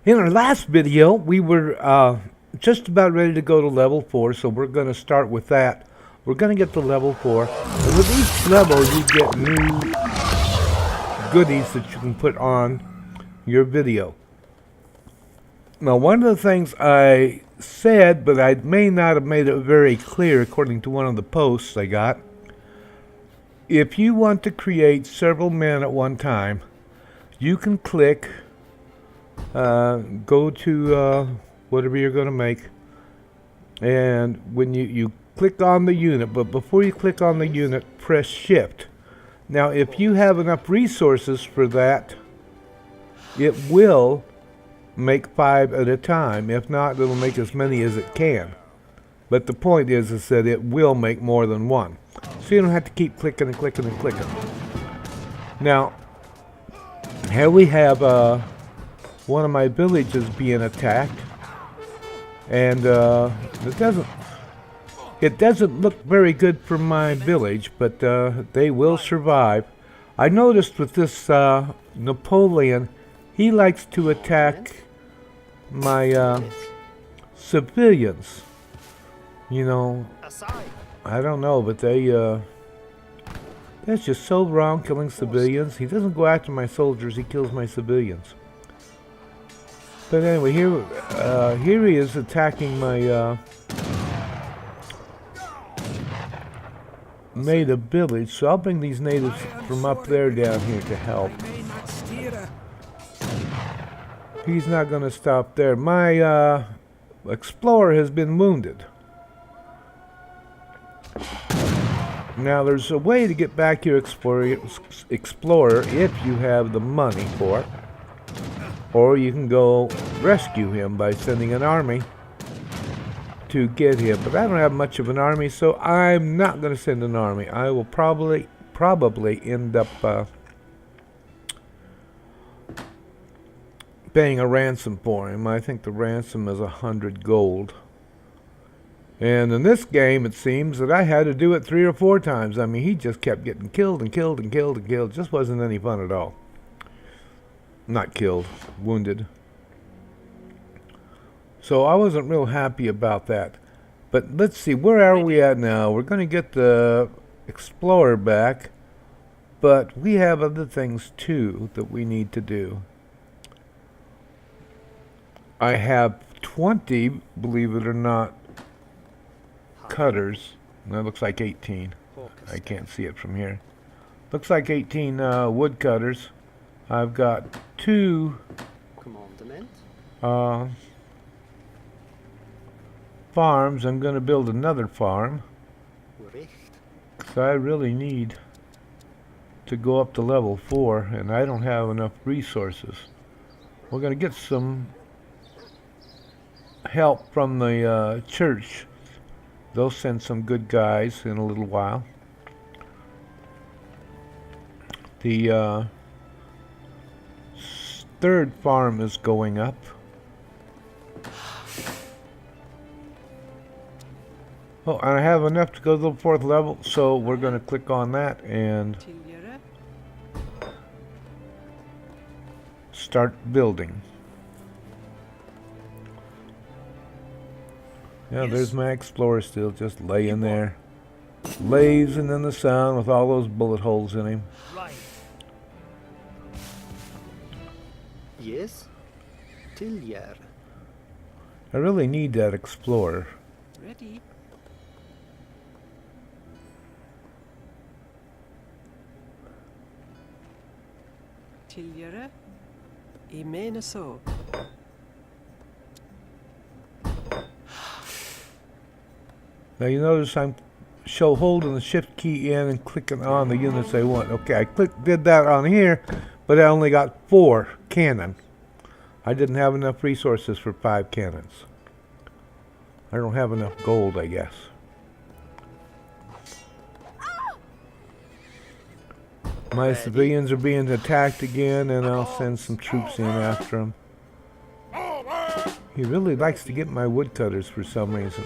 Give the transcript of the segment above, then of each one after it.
In our last video, we were just about ready to go to level 4, so we're going to start with that. We're going to get to level 4, and with each level you get new goodies that you can put on your video. Now, one of the things I said, but I may not have made it very clear according to one of the posts I got, if you want to create several men at one time, you can click go to whatever you're going to make, and when you click on the unit, but before you click on the unit, press shift. Now if you have enough resources for that, it will make 5 at a time. If not, it'll make as many as it can, but the point is that it will make more than one, so you don't have to keep clicking and clicking and clicking. Now here we have one of my villages being attacked, and it doesn't look very good for my village, but they will survive. I noticed with this Napoleon, he likes to attack my civilians. You know, I don't know, but that's just so wrong, killing civilians. He doesn't go after my soldiers, he kills my civilians. But anyway, here he is attacking my native village, so I'll bring these natives from up there down here to help. He's not going to stop there. My explorer has been wounded. Now there's a way to get back your explorer if you have the money for it. Or you can go rescue him by sending an army to get him. But I don't have much of an army, so I'm not going to send an army. I will probably end up paying a ransom for him. I think the ransom is 100 gold. And in this game, it seems that I had to do it 3 or 4 times. I mean, he just kept getting killed and killed and killed and killed. It just wasn't any fun at all. Not killed, wounded. So I wasn't real happy about that. But let's see, where are we at now? We're going to get the explorer back, but we have other things too that we need to do. I have 20, believe it or not, cutters. That looks like 18. I can't see it from here. Looks like 18 wood cutters. I've got 2 farms. I'm going to build another farm, so I really need to go up to level 4, and I don't have enough resources. We're going to get some help from the church. They'll send some good guys in a little while. The 3rd farm is going up. Oh, and I have enough to go to the 4th level, so we're going to click on that and start building. Yeah, there's my explorer still just laying there, blazing in the sun with all those bullet holes in him. Yes, Tillier. I really need that explorer. Ready. Tilliere. I mene så. Now you notice I'm holding the shift key in and clicking on the units I want. Okay, I did that on here, but I only got 4 cannon. I didn't have enough resources for 5 cannons. I don't have enough gold, I guess. My civilians are being attacked again, and I'll send some troops in after them. He really likes to get my woodcutters for some reason.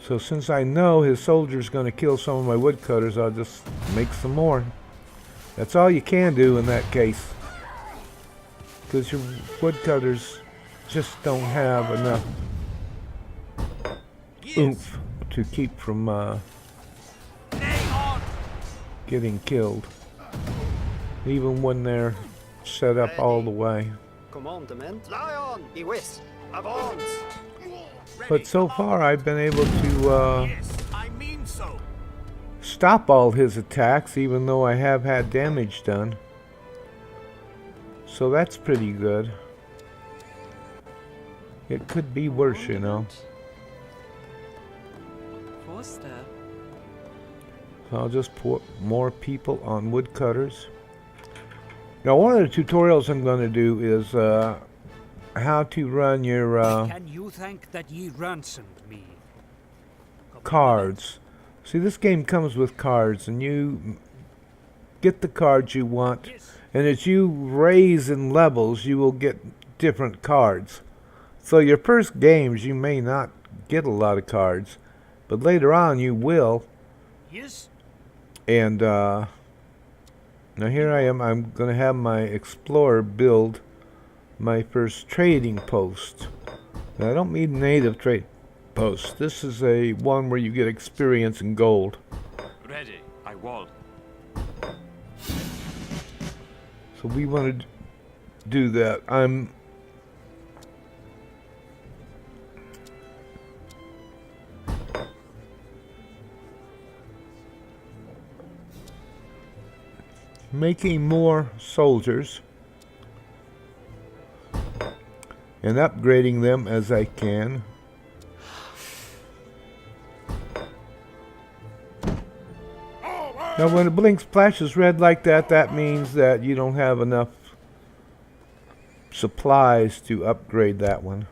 So since I know his soldier's going to kill some of my woodcutters, I'll just make some more. That's all you can do in that case. Because your woodcutters just don't have enough oomph to keep from getting killed. Even when they're set up all the way. Commandment. Lion, bewis, avance. But so far I've been able to Yes, I mean so. stop all his attacks, even though I have had damage done. So that's pretty good. It could be worse, you know. Forster. So I'll just put more people on woodcutters. Now one of the tutorials I'm going to do is how to run your Can you thank that ye ransomed me? cards. See, this game comes with cards, and you get the cards you want, and as you raise in levels, you will get different cards. So your first games, you may not get a lot of cards, but later on you will. Yes. And now here I am. I'm going to have my explorer build my first trading post. Now, I don't mean native trade post. This is a one where you get experience and gold. Ready, I will. So we want to do that. I'm making more soldiers and upgrading them as I can. Now when it blinks, flashes red like that, that means that you don't have enough supplies to upgrade that one.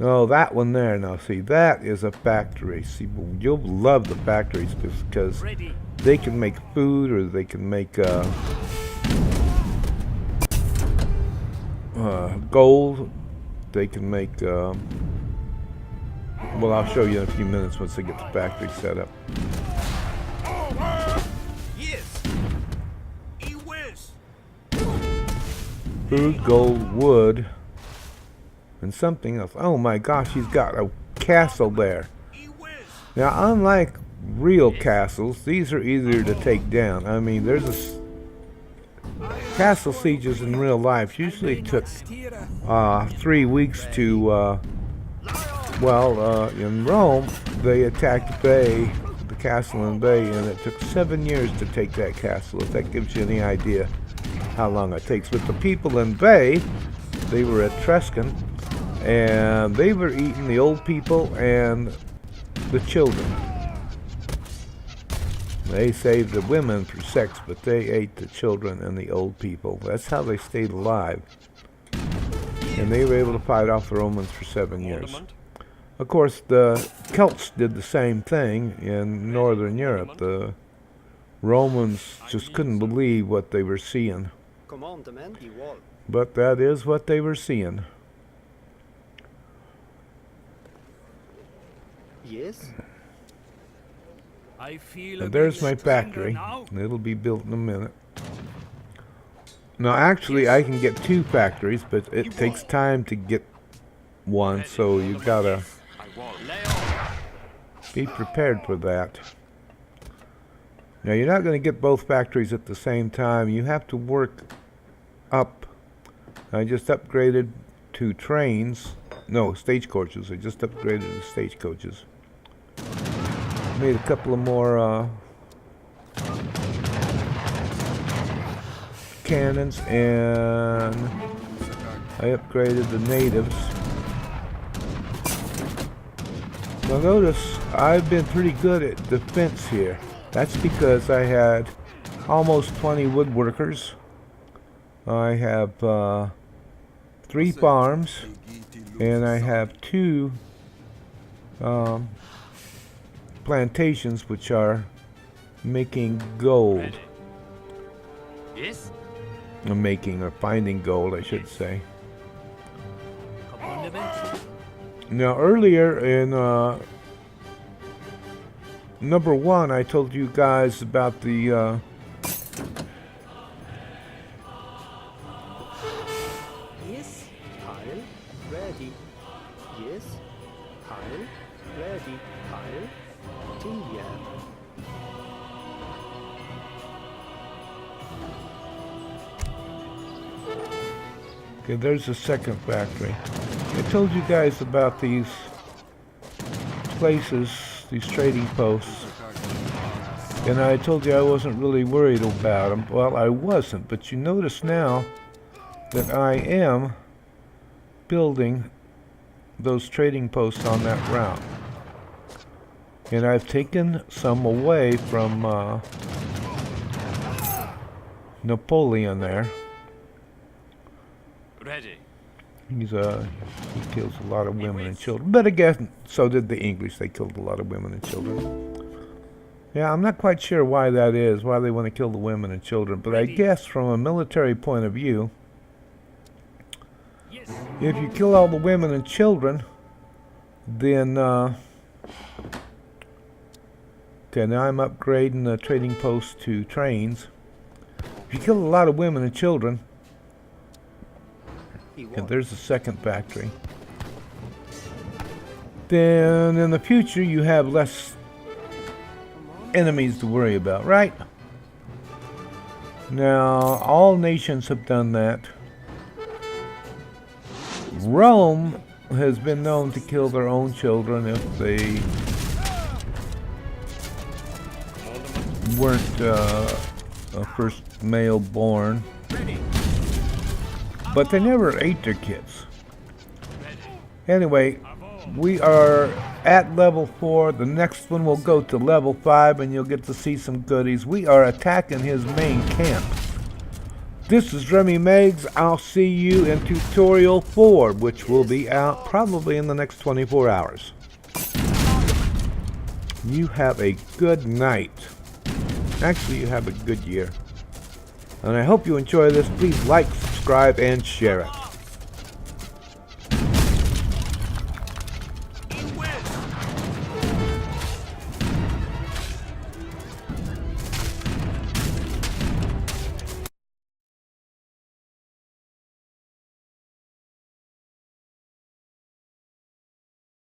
Oh, that one there, now see, that is a factory. See, you'll love the factories because Ready. they can make food, or they can make gold. They can make well, I'll show you in a few minutes once I get the factory set up. Yes. He whiz. Food, gold, wood, and something else. Oh my gosh, he's got a castle there. He whiz. Now, unlike real castles, these are easier to take down. I mean, there's castle sieges in real life usually took 3 weeks to in Rome they attacked Bay, the castle in Bay, and it took 7 years to take that castle, if that gives you any idea how long it takes. But the people in Bay, they were Etruscan, and they were eating the old people and the children. They saved the women for sex, but they ate the children and the old people. That's how they stayed alive. And they were able to fight off the Romans for 7 years. Of course, the Celts did the same thing in Northern Europe. The Romans just couldn't believe what they were seeing. Commandment, he will. But that is what they were seeing. Yes. I feel And a there's bit my stronger factory. now. It'll be built in a minute. Now, actually, I can get 2 factories, but it takes time to get one, so you gotta I will. Lay on. be prepared for that. Now, you're not going to get both factories at the same time. You have to work up. I just upgraded 2 trains. No, stagecoaches. I just upgraded the stagecoaches. Made a couple of more cannons, and I upgraded the natives. Now notice I've been pretty good at defense here. That's because I had almost 20 woodworkers. I have 3 farms, and I have 2 plantations which are making gold. Yes. Making or finding gold, I should say. Commandment. Now earlier in number 1, I told you guys about the ready. Yes. Heil. Ready. Heil. Tindia. Okay, there's the second factory. I told you guys about these places, these trading posts, and I told you I wasn't really worried about them. Well, I wasn't, but you notice now that I am building those trading posts on that route. And I've taken some away from Napoleon there. Ready. He kills a lot of women and children. But again, so did the English. They killed a lot of women and children. Yeah, I'm not quite sure why that is, why they want to kill the women and children. But I guess from a military point of view, Yes. if you kill all the women and children, then, okay, now I'm upgrading the trading post to trains. If you kill a lot of women and children, and there's the second factory, then in the future you have less enemies to worry about, right? Now, all nations have done that. Rome has been known to kill their own children if they weren't a first male born. But they never ate their kids. Anyway, we are at level 4. The next one will go to level 5 and you'll get to see some goodies. We are attacking his main camp. This is Remy Meggs. I'll see you in tutorial 4, which will be out probably in the next 24 hours. You have a good night. Actually, you have a good year. And I hope you enjoy this. Please like, subscribe, and share it.